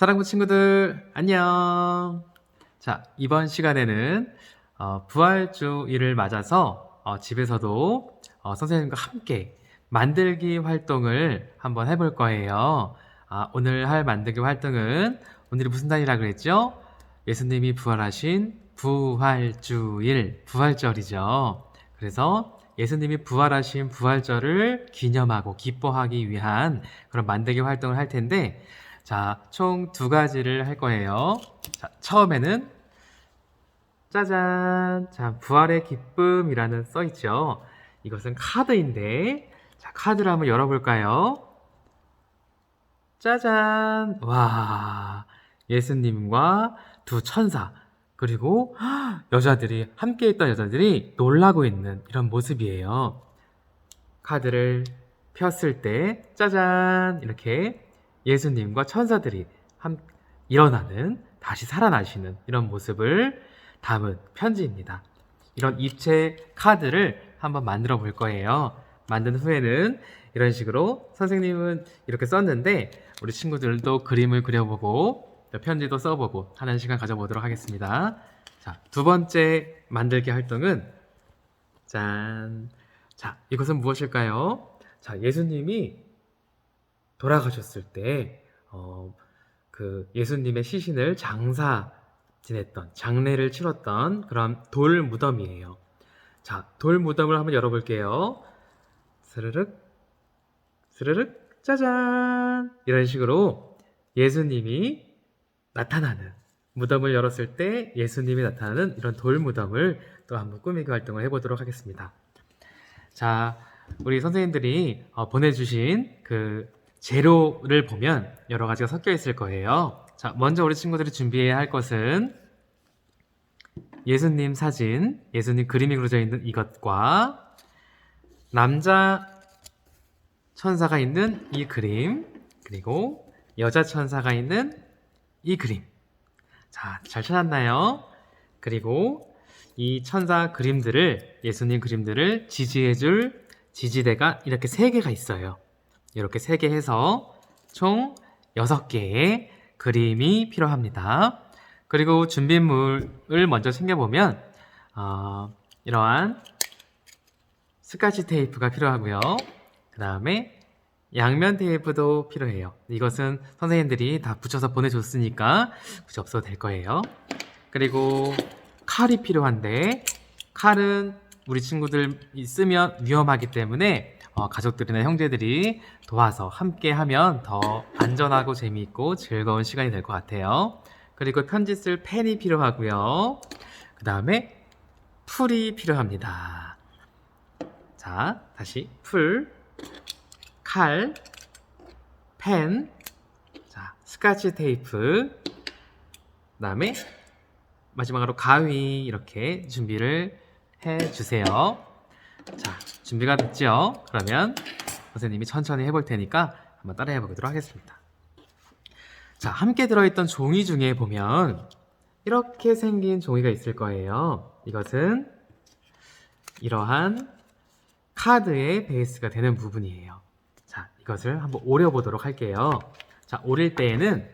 사랑부 친구들 안녕. 자, 이번 시간에는 부활주일을 맞아서 집에서도 선생님과 함께 만들기 활동을 한번 해볼 거예요. 오늘 할 만들기 활동은 오늘이 무슨 날이라 그랬죠? 예수님이 부활하신 부활주일, 부활절이죠. 그래서 예수님이 부활하신 부활절을 기념하고 기뻐하기 위한 그런 만들기 활동을 할 텐데, 자, 총 두 가지를 할 거예요. 자, 처음에는 짜잔! 자, 부활의 기쁨이라는 써 있죠. 이것은 카드인데, 자, 카드를 한번 열어볼까요? 짜잔! 와, 예수님과 두 천사, 그리고 여자들이, 함께 있던 여자들이 놀라고 있는 이런 모습이에요. 카드를 폈을 때, 짜잔! 이렇게 예수님과 천사들이 일어나는, 다시 살아나시는 이런 모습을 담은 편지입니다. 이런 입체 카드를 한번 만들어 볼 거예요. 만든 후에는 이런 식으로 선생님은 이렇게 썼는데 우리 친구들도 그림을 그려보고 편지도 써보고 하는 시간 가져보도록 하겠습니다. 자, 두 번째 만들기 활동은 짠! 자, 이것은 무엇일까요? 자, 예수님이 돌아가셨을 때 예수님의 시신을 지냈던, 장례를 치렀던 그런 돌 무덤이에요. 자, 돌 무덤을 한번 열어볼게요. 스르륵, 스르륵, 짜잔! 이런 식으로 예수님이 나타나는, 무덤을 열었을 때 예수님이 나타나는 이런 돌 무덤을 또 한번 꾸미기 활동을 해보도록 하겠습니다. 자, 우리 선생님들이 보내주신 그 재료를 보면 여러 가지가 섞여 있을 거예요. 자, 먼저 우리 친구들이 준비해야 할 것은 예수님 사진, 예수님 그림이 그려져 있는 이것과 남자 천사가 있는 이 그림, 그리고 여자 천사가 있는 이 그림. 자, 잘 찾았나요? 그리고 이 천사 그림들을, 예수님 그림들을 지지해줄 지지대가 이렇게 3개가 있어요. 이렇게 3개 해서 총 6개의 그림이 필요합니다. 그리고 준비물을 먼저 챙겨보면 이러한 스카치 테이프가 필요하고요. 그 다음에 양면 테이프도 필요해요. 이것은 선생님들이 다 붙여서 보내줬으니까 굳이 없어도 될 거예요. 그리고 칼이 필요한데, 칼은 우리 친구들 있으면 위험하기 때문에 가족들이나 형제들이 도와서 함께 하면 더 안전하고 재미있고 즐거운 시간이 될 것 같아요. 그리고 편지 쓸 펜이 필요하고요. 그 다음에 풀이 필요합니다. 자, 다시 풀, 칼, 펜, 자, 스카치 테이프, 그 다음에 마지막으로 가위, 이렇게 준비를 해주세요. 자, 준비가 됐죠? 그러면 선생님이 천천히 해볼 테니까 한번 따라해 보도록 하겠습니다. 자, 함께 들어있던 종이 중에 보면 이렇게 생긴 종이가 있을 거예요. 이것은 이러한 카드의 베이스가 되는 부분이에요. 자, 이것을 한번 오려보도록 할게요. 자, 오릴 때에는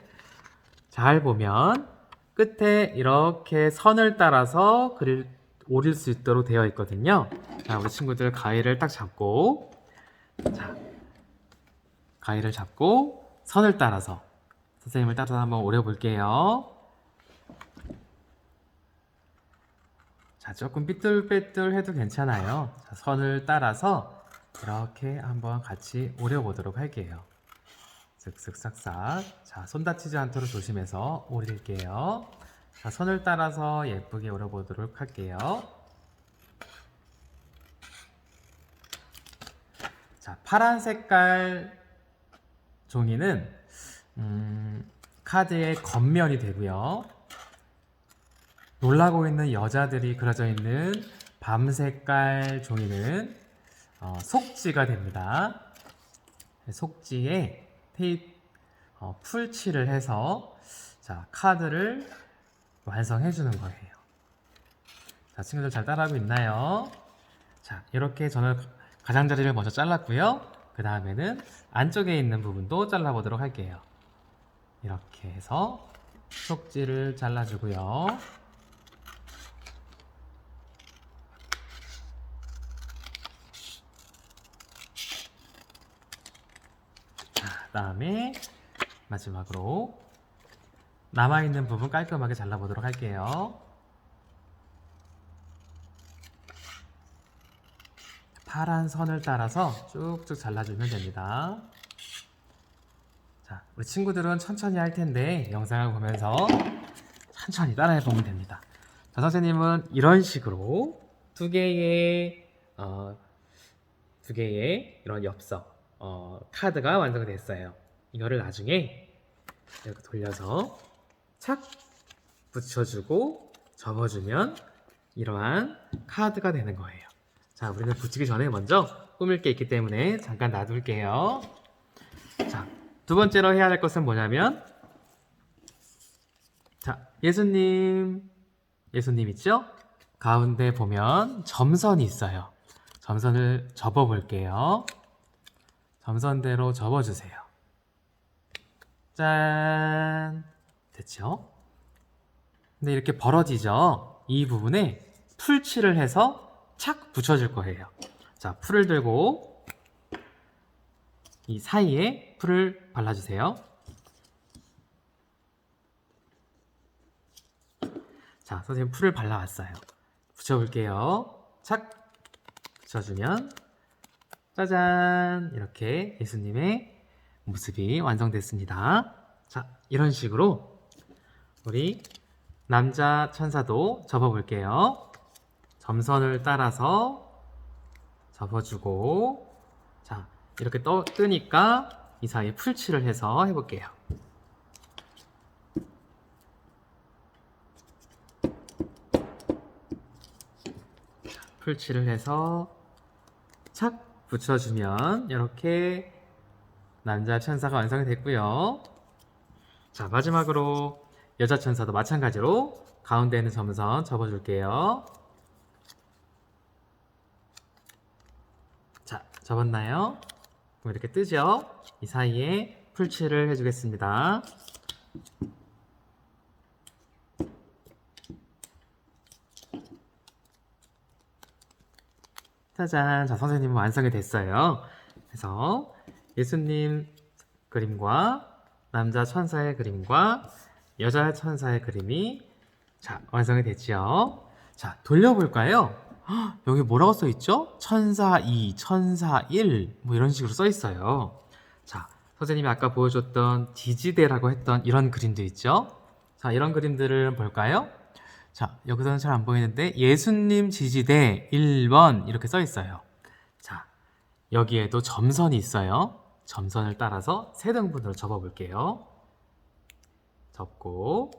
잘 보면 끝에 이렇게 선을 따라서 오릴 수 있도록 되어 있거든요. 자, 우리 친구들 가위를 딱 잡고, 자, 가위를 잡고 선을 따라서, 선생님을 따라서 한번 오려볼게요. 자, 조금 삐뚤빼뚤 해도 괜찮아요. 자, 선을 따라서 이렇게 한번 같이 오려보도록 할게요. 쓱쓱 싹싹. 자, 손 다치지 않도록 조심해서 오릴게요. 자, 선을 따라서 예쁘게 오려보도록 할게요. 자, 파란 색깔 종이는 카드의 겉면이 되고요. 놀라고 있는 여자들이 그려져 있는 밤 색깔 종이는 속지가 됩니다. 속지에 풀칠을 해서 자, 카드를 완성해 주는 거예요. 자, 친구들 잘 따라하고 있나요? 자, 이렇게 저는 가장자리를 먼저 잘랐고요. 그 다음에는 안쪽에 있는 부분도 잘라보도록 할게요. 이렇게 해서 속지를 잘라주고요. 그 다음에 마지막으로 남아있는 부분 깔끔하게 잘라보도록 할게요. 파란 선을 따라서 쭉쭉 잘라주면 됩니다. 자, 우리 친구들은 천천히 할 텐데 영상을 보면서 천천히 따라해 보면 됩니다. 자, 선생님은 이런 식으로 두 개의 이런 엽서 카드가 완성이 됐어요. 이거를 나중에 이렇게 돌려서 착 붙여주고 접어주면 이러한 카드가 되는 거예요. 자, 우리는 붙이기 전에 먼저 꾸밀 게 있기 때문에 잠깐 놔둘게요. 자, 두 번째로 해야 할 것은 뭐냐면, 자, 예수님 있죠? 가운데 보면 점선이 있어요. 점선을 접어 볼게요. 점선대로 접어주세요. 짠! 됐죠? 근데 이렇게 벌어지죠? 이 부분에 풀칠을 해서 착 붙여줄 거예요. 자, 풀을 들고 이 사이에 풀을 발라주세요. 자, 선생님 풀을 발라왔어요. 붙여볼게요. 착! 붙여주면 짜잔! 이렇게 예수님의 모습이 완성됐습니다. 자, 이런 식으로 우리 남자 천사도 접어볼게요. 점선을 따라서 접어주고, 자, 이렇게 뜨니까 이 사이에 풀칠을 해서 해볼게요. 풀칠을 해서 착 붙여주면 이렇게 남자 천사가 완성이 됐고요. 자, 마지막으로 여자 천사도 마찬가지로 가운데 있는 점선 접어줄게요. 자, 접었나요? 그럼 이렇게 뜨죠? 이 사이에 풀칠을 해주겠습니다. 짜잔! 자, 선생님은 완성이 됐어요. 그래서 예수님 그림과 남자 천사의 그림과 여자 천사의 그림이 자, 완성이 됐지요. 자, 돌려볼까요? 헉, 여기 뭐라고 써 있죠? 천사 2, 천사 1, 뭐 이런 식으로 써 있어요. 자, 선생님이 아까 보여줬던 디지대라고 했던 이런 그림도 있죠? 자, 이런 그림들을 볼까요? 자, 여기서는 잘 안 보이는데 예수님 지지대 1번 이렇게 써 있어요. 자, 여기에도 점선이 있어요. 점선을 따라서 세 등분으로 접어 볼게요. 접고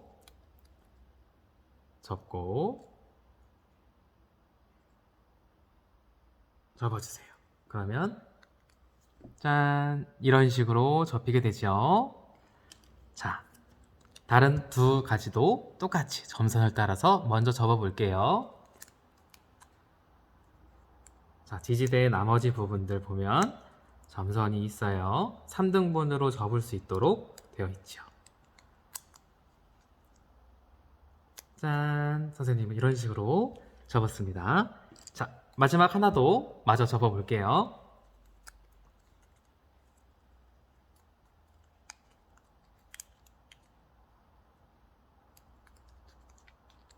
접어주세요. 그러면 짠! 이런 식으로 접히게 되죠. 자, 다른 두 가지도 똑같이 점선을 따라서 먼저 접어 볼게요. 자, 지지대의 나머지 부분들 보면 점선이 있어요. 3등분으로 접을 수 있도록 되어 있죠. 짠! 선생님은 이런 식으로 접었습니다. 자, 마지막 하나도 마저 접어 볼게요.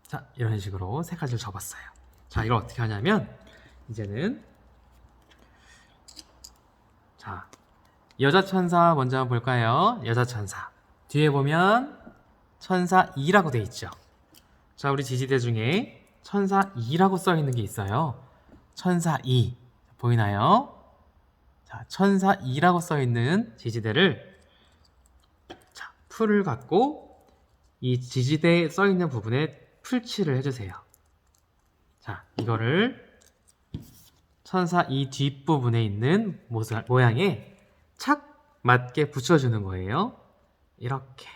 자, 이런 식으로 세 가지를 접었어요. 자, 이걸 어떻게 하냐면 이제는 자, 여자 천사 먼저 한번 볼까요? 여자 천사 뒤에 보면 천사 2라고 되어 있죠. 자, 우리 지지대 중에 천사 2라고 써 있는 게 있어요. 천사 2 보이나요? 자, 천사 2라고 써 있는 지지대를 자, 풀을 갖고 이 지지대에 써 있는 부분에 풀칠을 해주세요. 자, 이거를 천사 2 뒷부분에 있는 모양에 착 맞게 붙여주는 거예요. 이렇게.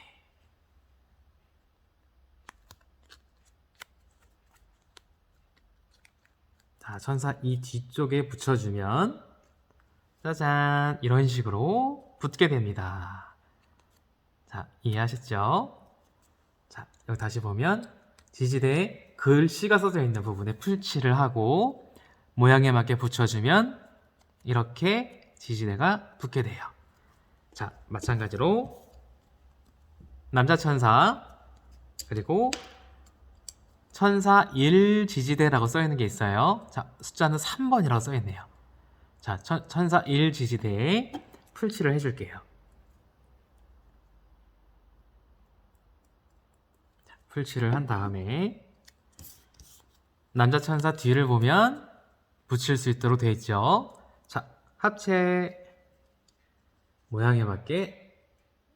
자, 천사 이 뒤쪽에 붙여주면 짜잔! 이런 식으로 붙게 됩니다. 자, 이해하셨죠? 자, 여기 다시 보면 지지대에 글씨가 써져 있는 부분에 풀칠을 하고 모양에 맞게 붙여주면 이렇게 지지대가 붙게 돼요. 자, 마찬가지로 남자 천사 그리고 천사 1 지지대라고 써 있는 게 있어요. 자, 숫자는 3번이라고 써 있네요. 자, 천사 1 지지대에 풀칠을 해줄게요. 자, 풀칠을 한 다음에 남자 천사 뒤를 보면 붙일 수 있도록 되어 있죠. 자, 합체 모양에 맞게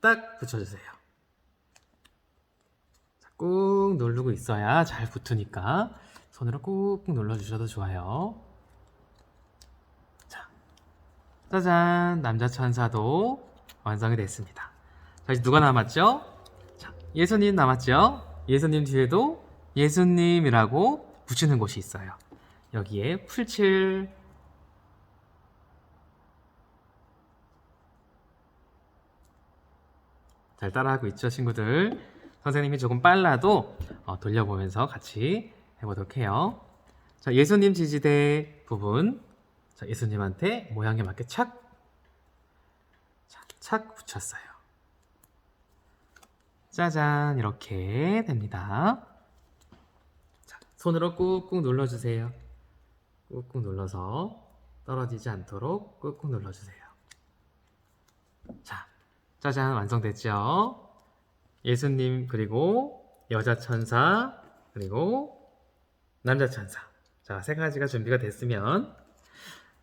딱 붙여주세요. 자, 꾹 누르고 있어야 잘 붙으니까 손으로 꾹꾹 눌러주셔도 좋아요. 자, 짜잔! 남자 천사도 완성이 됐습니다. 자, 이제 누가 남았죠? 자, 예수님 남았죠? 예수님 뒤에도 예수님이라고 붙이는 곳이 있어요. 여기에 풀칠 잘 따라하고 있죠, 친구들? 선생님이 조금 빨라도 돌려보면서 같이 해보도록 해요. 자, 예수님 지지대 부분, 자, 예수님한테 모양에 맞게 착, 자, 착 붙였어요. 짜잔, 이렇게 됩니다. 자, 손으로 꾹꾹 눌러주세요. 꾹꾹 눌러서 떨어지지 않도록 꾹꾹 눌러주세요. 자, 짜잔, 완성됐죠? 예수님 그리고 여자 천사 그리고 남자 천사. 자, 세 가지가 준비가 됐으면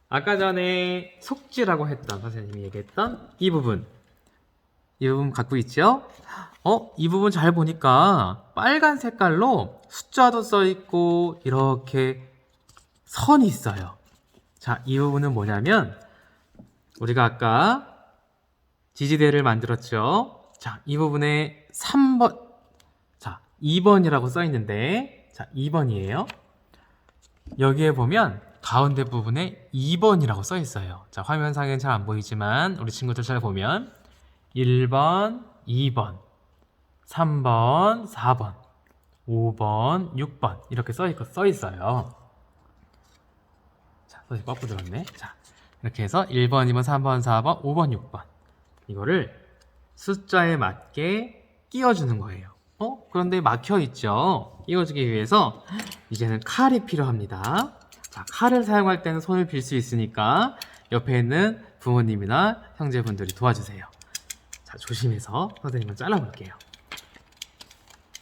아까 전에 속지라고 했던 선생님이 얘기했던 이 부분 갖고 있죠? 이 부분 잘 보니까 빨간 색깔로 숫자도 써 있고 이렇게 선이 있어요. 자, 이 부분은 뭐냐면 우리가 아까 지지대를 만들었죠. 자, 이 부분에 3번, 자, 2번이라고 써 있는데, 자, 2번이에요. 여기에 보면 가운데 부분에 2번이라고 써 있어요. 자, 화면상엔 잘 안 보이지만 우리 친구들 잘 보면 1번, 2번, 3번, 4번, 5번, 6번 이렇게 써 있어요. 자, 선생님 거꾸로 들었네. 자, 이렇게 해서 1번, 2번, 3번, 4번, 5번, 6번 이거를 숫자에 맞게 끼워주는 거예요. 그런데 막혀 있죠. 끼워주기 위해서 이제는 칼이 필요합니다. 자, 칼을 사용할 때는 손을 빌 수 있으니까 옆에 있는 부모님이나 형제분들이 도와주세요. 자, 조심해서 선생님은 잘라볼게요.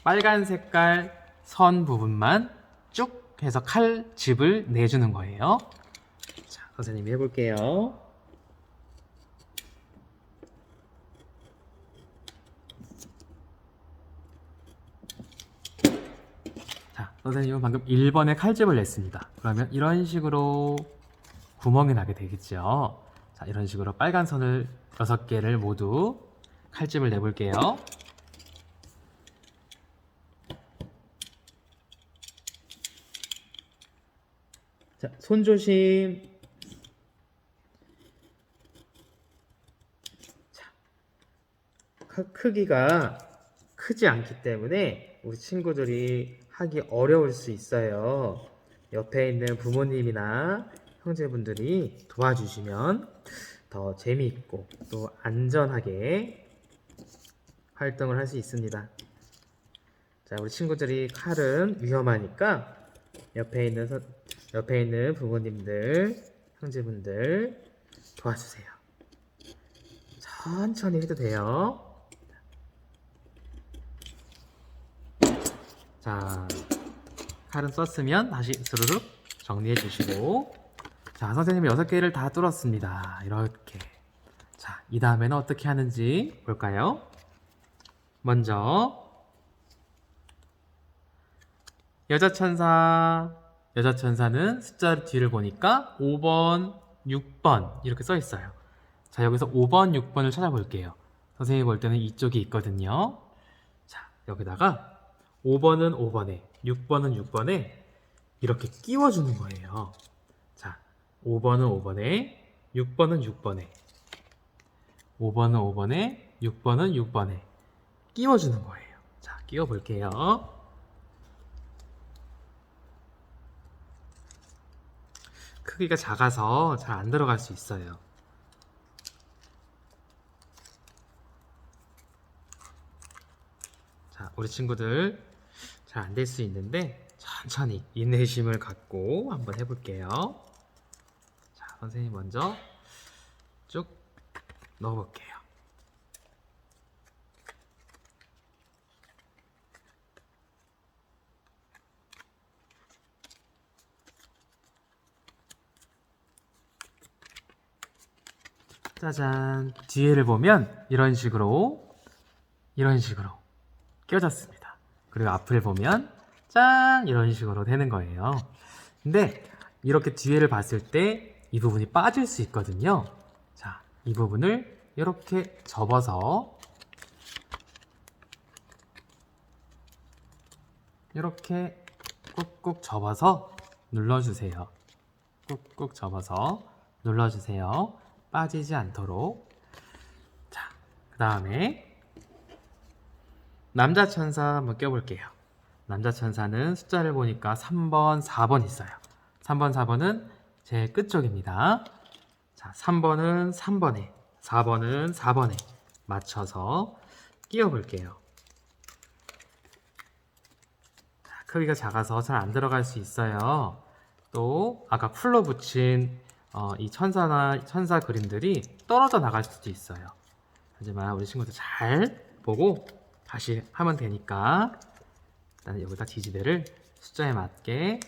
빨간 색깔 선 부분만 쭉 해서 칼집을 내주는 거예요. 자, 선생님이 해볼게요. 자, 선생님은 방금 1번에 칼집을 냈습니다. 그러면 이런 식으로 구멍이 나게 되겠죠. 자, 이런 식으로 빨간 선을 6개를 모두 칼집을 내볼게요. 자, 손 조심. 자, 크기가 크지 않기 때문에 우리 친구들이 하기 어려울 수 있어요. 옆에 있는 부모님이나 형제분들이 도와주시면 더 재미있고 또 안전하게 활동을 할 수 있습니다. 자, 우리 친구들이 칼은 위험하니까 옆에 있는 부모님들, 형제분들 도와주세요. 천천히 해도 돼요. 자, 칼은 썼으면 다시 스르륵 정리해 주시고, 자, 선생님이 6개를 다 뚫었습니다. 이렇게. 자, 이 다음에는 어떻게 하는지 볼까요? 먼저 여자천사는 숫자 뒤를 보니까 5번, 6번 이렇게 써 있어요. 자, 여기서 5번, 6번을 찾아볼게요. 선생님이 볼 때는 이쪽이 있거든요. 자, 여기다가 5번은 5번에 6번은 6번에 이렇게 끼워주는 거예요. 자, 5번은 5번에 6번은 6번에 5번은 5번에 6번은 6번에 끼워주는 거예요. 자, 끼워 볼게요. 크기가 작아서 잘 안 들어갈 수 있어요. 자, 우리 친구들 잘 안 될 수 있는데 천천히 인내심을 갖고 한번 해볼게요. 자, 선생님 먼저 쭉 넣어볼게요. 짜잔, 뒤에를 보면 이런 식으로 껴졌습니다. 그리고 앞을 보면 짠, 이런 식으로 되는 거예요. 근데 이렇게 뒤에를 봤을 때 이 부분이 빠질 수 있거든요. 자, 이 부분을 이렇게 접어서 이렇게 꾹꾹 접어서 눌러주세요. 꾹꾹 접어서 눌러주세요. 빠지지 않도록. 자, 그 다음에 남자 천사 한번 껴볼게요. 남자 천사는 숫자를 보니까 3번, 4번 있어요. 3번, 4번은 제일 끝쪽입니다. 자, 3번은 3번에, 4번은 4번에 맞춰서 끼워볼게요. 자, 크기가 작아서 잘 안 들어갈 수 있어요. 또 아까 풀로 붙인 이 천사 그림들이 떨어져 나갈 수도 있어요. 하지만 우리 친구들 잘 보고 다시 하면 되니까 일단 여기다 지지대를 숫자에 맞게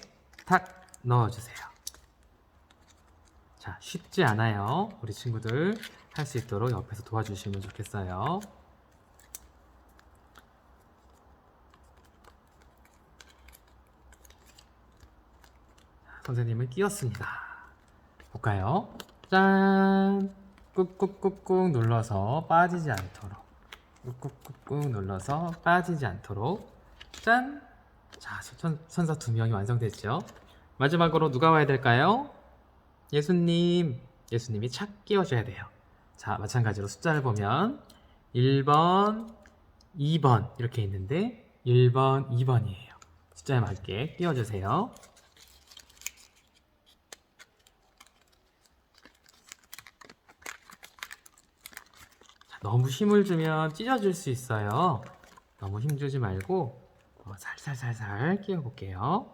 탁 넣어주세요. 자, 쉽지 않아요. 우리 친구들 할 수 있도록 옆에서 도와주시면 좋겠어요. 선생님은 끼웠습니다. 볼까요? 짠! 꾹꾹꾹꾹 눌러서 빠지지 않도록. 꾹꾹꾹꾹 눌러서 빠지지 않도록. 짠! 자, 천사 2명이 완성됐죠? 마지막으로 누가 와야 될까요? 예수님이 착 끼워줘야 돼요. 자, 마찬가지로 숫자를 보면 1번, 2번 이렇게 있는데 1번, 2번이에요. 숫자에 맞게 끼워주세요. 자, 너무 힘을 주면 찢어질 수 있어요. 너무 힘 주지 말고 살살살살 끼워볼게요.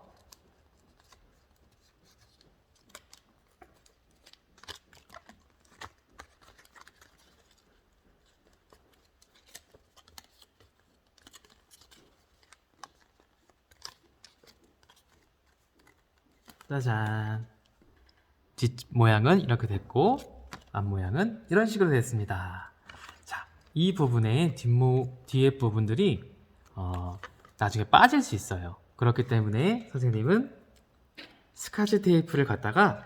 짜잔. 뒷 모양은 이렇게 됐고 앞 모양은 이런 식으로 됐습니다. 자, 이 부분의 뒤에 부분들이 나중에 빠질 수 있어요. 그렇기 때문에 선생님은 스카치 테이프를 갖다가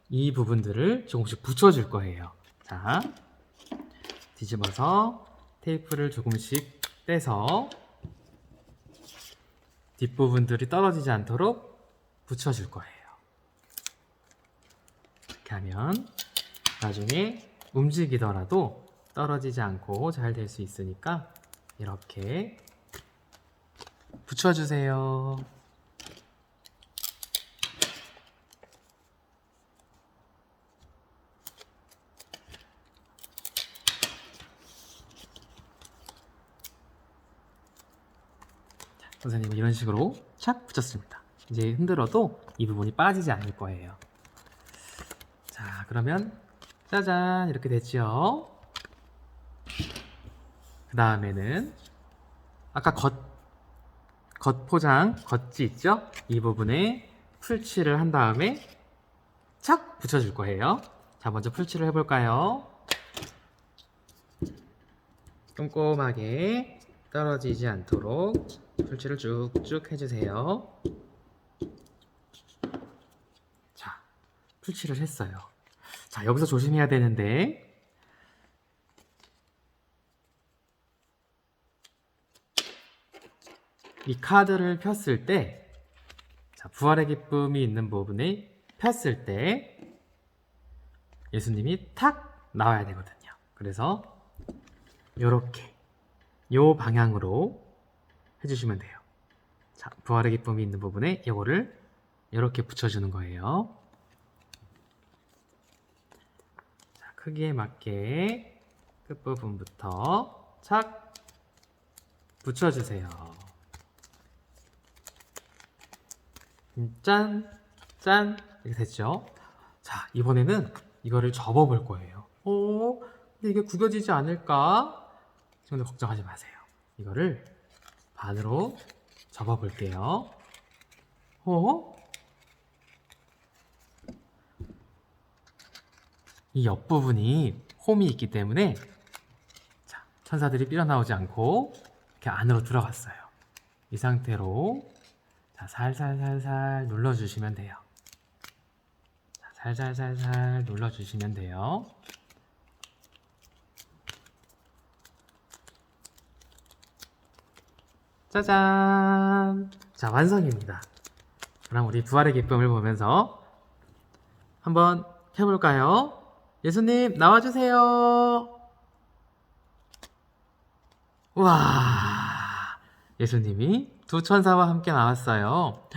이 부분들을 조금씩 붙여줄 거예요. 자, 뒤집어서 테이프를 조금씩 떼서 뒷부분들이 떨어지지 않도록 붙여줄 거예요. 이렇게 하면 나중에 움직이더라도 떨어지지 않고 잘 될 수 있으니까 이렇게 붙여주세요. 선생님은 이런 식으로 착 붙였습니다. 이제 흔들어도 이 부분이 빠지지 않을 거예요. 자, 그러면 짜잔 이렇게 됐죠. 그 다음에는 아까 겉포장 겉지 있죠? 이 부분에 풀칠을 한 다음에 착 붙여줄 거예요. 자, 먼저 풀칠을 해볼까요? 꼼꼼하게 떨어지지 않도록 풀칠을 쭉쭉 해주세요. 자, 풀칠을 했어요. 자, 여기서 조심해야 되는데 이 카드를 폈을 때, 자, 부활의 기쁨이 있는 부분에 폈을 때 예수님이 탁 나와야 되거든요. 그래서 이렇게 요 방향으로 해주시면 돼요. 자, 부활의 기쁨이 있는 부분에 이거를 이렇게 붙여주는 거예요. 자, 크기에 맞게 끝부분부터 착 붙여주세요. 짠! 짠! 이렇게 됐죠? 자, 이번에는 이거를 접어볼 거예요. 근데 이게 구겨지지 않을까? 지금도 걱정하지 마세요. 이거를 반으로 접어볼게요. 이 옆부분이 홈이 있기 때문에 자, 천사들이 삐져나오지 않고 이렇게 안으로 들어갔어요. 이 상태로 자, 살살살살 눌러주시면 돼요. 자, 살살살살 눌러주시면 돼요. 짜잔! 자, 완성입니다. 그럼 우리 부활의 기쁨을 보면서 한번 해볼까요? 예수님, 나와주세요. 우와! 예수님이 두 천사와 함께 나왔어요.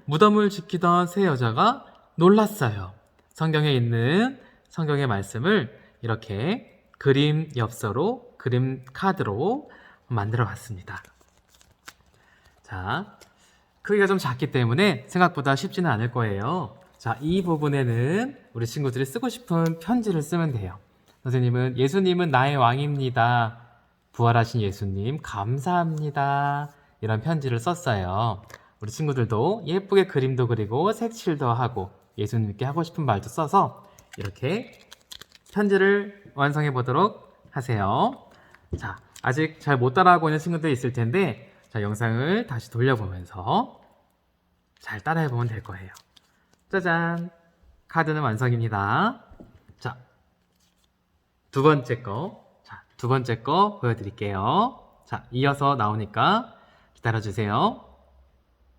무덤을 지키던 세 여자가 놀랐어요. 성경에 있는 성경의 말씀을 이렇게 그림 엽서로, 그림 카드로 만들어 봤습니다. 자, 크기가 좀 작기 때문에 생각보다 쉽지는 않을 거예요. 자, 이 부분에는 우리 친구들이 쓰고 싶은 편지를 쓰면 돼요. 선생님은 예수님은 나의 왕입니다. 부활하신 예수님 감사합니다. 이런 편지를 썼어요. 우리 친구들도 예쁘게 그림도 그리고 색칠도 하고 예수님께 하고 싶은 말도 써서 이렇게 편지를 완성해 보도록 하세요. 자, 아직 잘 못 따라하고 있는 친구들이 있을 텐데 자, 영상을 다시 돌려보면서 잘 따라해 보면 될 거예요. 짜잔! 카드는 완성입니다. 자, 두 번째 거 보여드릴게요. 자, 이어서 나오니까 기다려주세요.